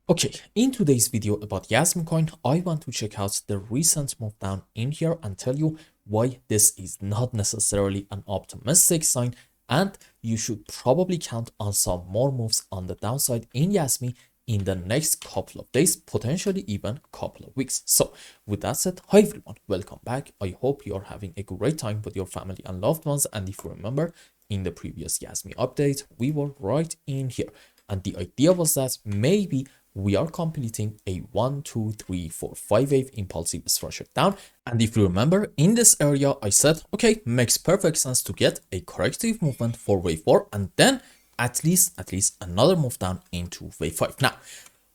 Okay, in today's video about Yasmincoin, I want to check out the recent move down in here and tell you why this is not necessarily an optimistic sign, and you should probably count on some more moves on the downside in Yasmi in the next couple of days, potentially even couple of weeks. So with that said, hi everyone, welcome back. I hope you're having a great time with your family and loved ones. And if you remember, in the previous Yasmi update, we were right in here. And the idea was that maybe we are completing a 1, 2, 3, 4, 5 wave impulsive structure down. And if you remember, in this area, I said, okay, makes perfect sense to get a corrective movement for wave 4 and then at least another move down into wave 5. Now,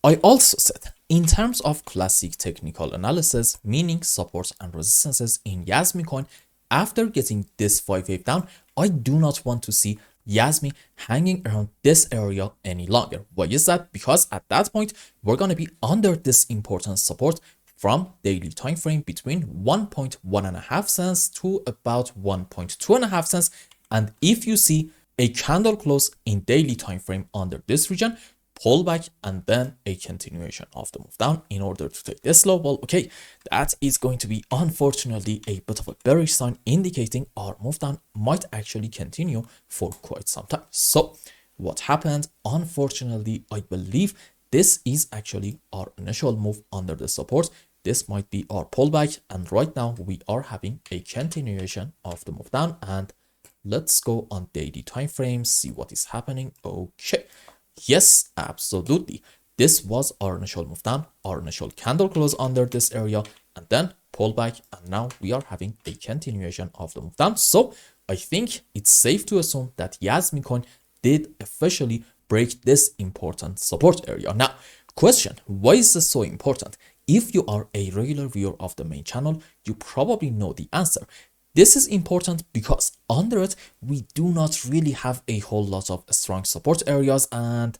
I also said, in terms of classic technical analysis, meaning supports and resistances in Yasmincoin, after getting this 5 wave down, I do not want to see Yasmi hanging around this area any longer. Why is that? Because at that point, we're going to be under this important support from daily time frame between 1.1 cents to about 1.2 cents. And if you see a candle close in daily time frame under this region, pull back and then a continuation of the move down in order to take this low. Well, okay, that is going to be unfortunately a bit of a bearish sign, indicating our move down might actually continue for quite some time. So what happened? Unfortunately, I believe this is actually our initial move under the support. This might be our pullback, and right now we are having a continuation of the move down. And let's go on daily time frames, see what is happening. Okay. Yes, absolutely. This was our initial move down, our initial candle close under this area, and then pull back. And now we are having a continuation of the move down. So I think it's safe to assume that Yasmincoin did officially break this important support area. Now, question, why is this so important? If you are a regular viewer of the main channel, you probably know the answer. This is important because under it, we do not really have a whole lot of strong support areas. And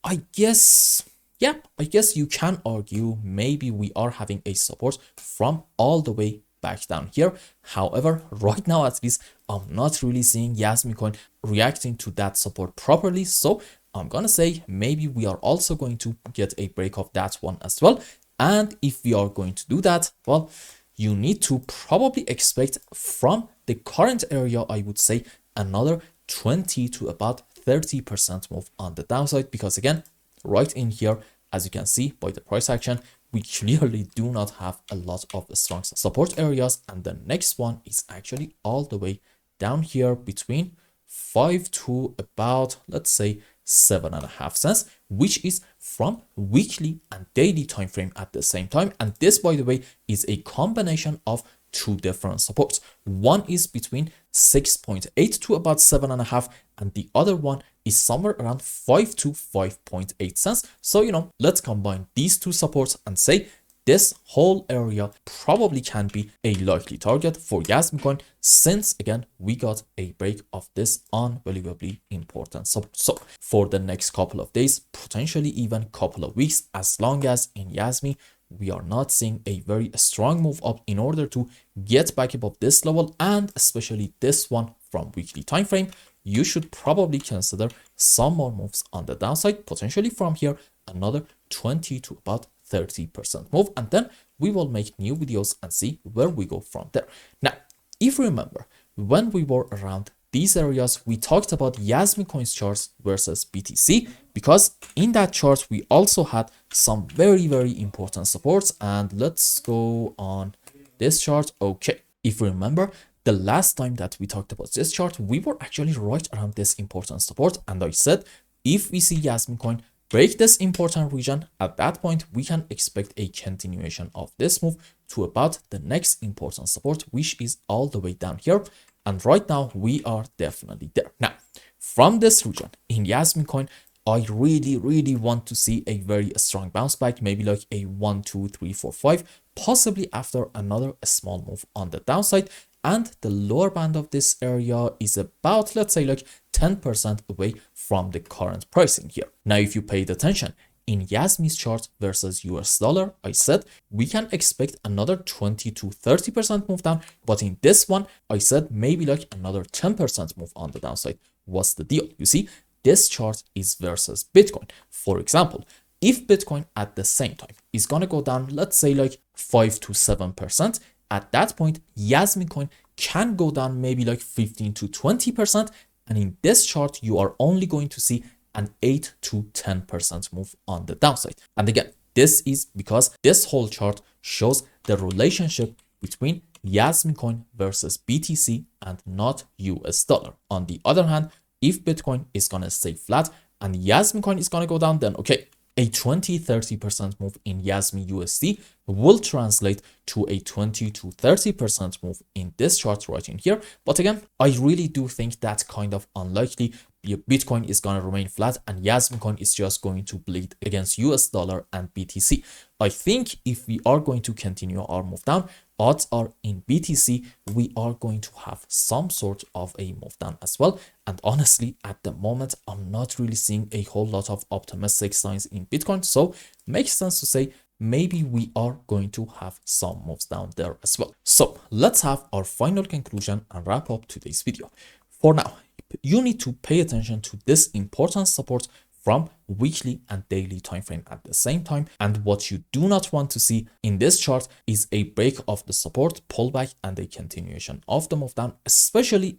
I guess you can argue maybe we are having a support from all the way back down here. However, right now, at least, I'm not really seeing Yasmincoin reacting to that support properly. So I'm going to say maybe we are also going to get a break of that one as well. And if we are going to do that, well, you need to probably expect from the current area, I would say, another 20 to about 30% move on the downside. Because again, right in here, as you can see by the price action, we clearly do not have a lot of strong support areas. And the next one is actually all the way down here between 5 to about, let's say, 7.5 cents, which is from weekly and daily time frame at the same time. And this, by the way, is a combination of two different supports. One is between 6.8 to about 7.5, and the other one is somewhere around 5 to 5.8 cents. So, let's combine these two supports and say this whole area probably can be a likely target for Yasmincoin, since again we got a break of this unbelievably important support. So for the next couple of days, potentially even couple of weeks, as long as in Yasmi we are not seeing a very strong move up in order to get back above this level, and especially this one from weekly time frame, you should probably consider some more moves on the downside, potentially from here another 20 to about 30% move, and then we will make new videos and see where we go from there. Now, if you remember, when we were around these areas, we talked about Yasmincoin's charts versus BTC, because in that chart we also had some very important supports. And let's go on this chart. Okay, if you remember, the last time that we talked about this chart, we were actually right around this important support, and I said if we see Yasmincoin break this important region, at that point we can expect a continuation of this move to about the next important support, which is all the way down here. And right now we are definitely there. Now, from this region in Yasmincoin, I really want to see a very strong bounce back, maybe like a 1, 2, 3, 4, 5, possibly after another small move on the downside. And the lower band of this area is about, let's say, like 10% away from the current pricing here. Now, if you paid attention, in Yasmi's chart versus US dollar, I said we can expect another 20 to 30% move down. But in this one, I said maybe like another 10% move on the downside. What's the deal? You see, this chart is versus Bitcoin. For example, If Bitcoin at the same time is going to go down, let's say like 5 to 7%, at that point, Yasmincoin can go down maybe like 15 to 20%. And in this chart, you are only going to see an 8 to 10% move on the downside. And again, this is because this whole chart shows the relationship between Yasmincoin versus BTC and not US dollar. On the other hand, if Bitcoin is going to stay flat and Yasmincoin is going to go down, then okay, a 20-30% move in Yasmy USD will translate to a 20 to 30% move in this chart right in here. But again, I really do think that's kind of unlikely. Bitcoin is going to remain flat and Yasmincoin is just going to bleed against US dollar and BTC. I think if we are going to continue our move down, odds are in BTC, we are going to have some sort of a move down as well. And honestly, at the moment, I'm not really seeing a whole lot of optimistic signs in Bitcoin. So makes sense to say maybe we are going to have some moves down there as well. So let's have our final conclusion and wrap up today's video. For now, you need to pay attention to this important support from weekly and daily time frame at the same time. And what you do not want to see in this chart is a break of the support, pullback, and a continuation of the move down, especially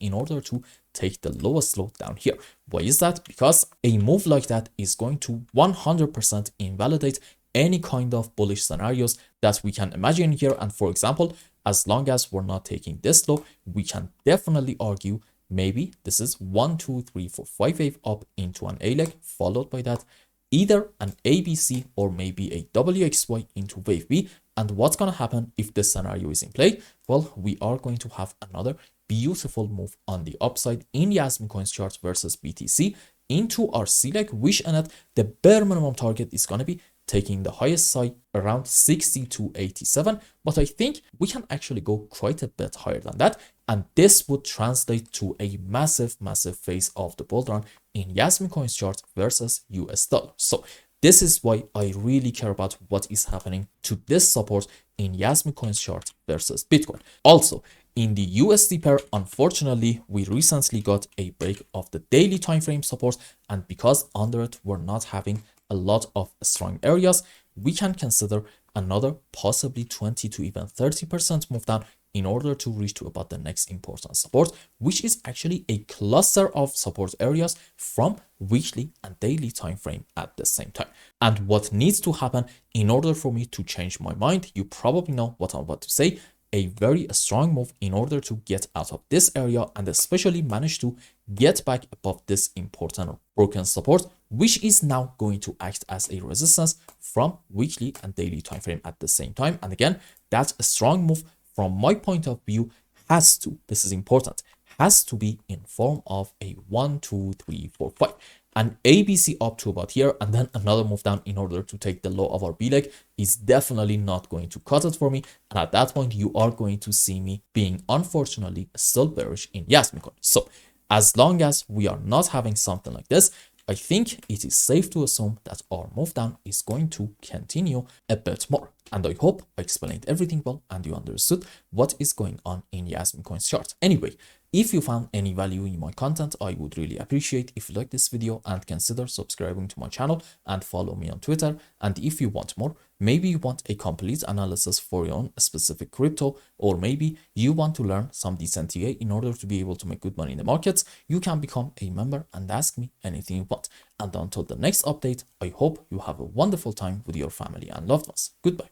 in order to take the lowest low down here. Why is that? Because a move like that is going to 100% invalidate any kind of bullish scenarios that we can imagine here. And for example, as long as we're not taking this low, we can definitely argue maybe this is 1, 2, 3, 4, 5 wave up into an A leg, followed by that either an ABC or maybe a WXY into wave B. And what's going to happen if this scenario is in play? Well, we are going to have another beautiful move on the upside in Yasmincoin's chart versus BTC into our C leg, which in it, the bare minimum target is going to be taking the highest side around 60 to 87, but I think we can actually go quite a bit higher than that, and this would translate to a massive phase of the bull run in Yasmincoin's chart versus US dollar. So this is why I really care about what is happening to this support in Yasmincoin's chart versus Bitcoin. Also, in the USD pair, unfortunately, we recently got a break of the daily time frame support, and because under it we're not having a lot of strong areas, we can consider another possibly 20 to even 30% move down in order to reach to about the next important support, which is actually a cluster of support areas from weekly and daily time frame at the same time. And what needs to happen in order for me to change my mind, you probably know what I'm about to say, a very strong move in order to get out of this area and especially manage to get back above this important broken support, which is now going to act as a resistance from weekly and daily time frame at the same time. And again, that's a strong move from my point of view has to, this is important, has to be in form of a 1, 2, 3, 4, 5. An ABC up to about here and then another move down in order to take the low of our B leg is definitely not going to cut it for me. And at that point, you are going to see me being unfortunately still bearish in Yasmincoin. So as long as we are not having something like this, I think it is safe to assume that our move down is going to continue a bit more. And I hope I explained everything well and you understood what is going on in Yasmincoin's chart. Anyway, if you found any value in my content, I would really appreciate if you like this video and consider subscribing to my channel and follow me on Twitter. And if you want more, maybe you want a complete analysis for your own specific crypto, or maybe you want to learn some decent TA in order to be able to make good money in the markets, you can become a member and ask me anything you want. And until the next update, I hope you have a wonderful time with your family and loved ones. Goodbye.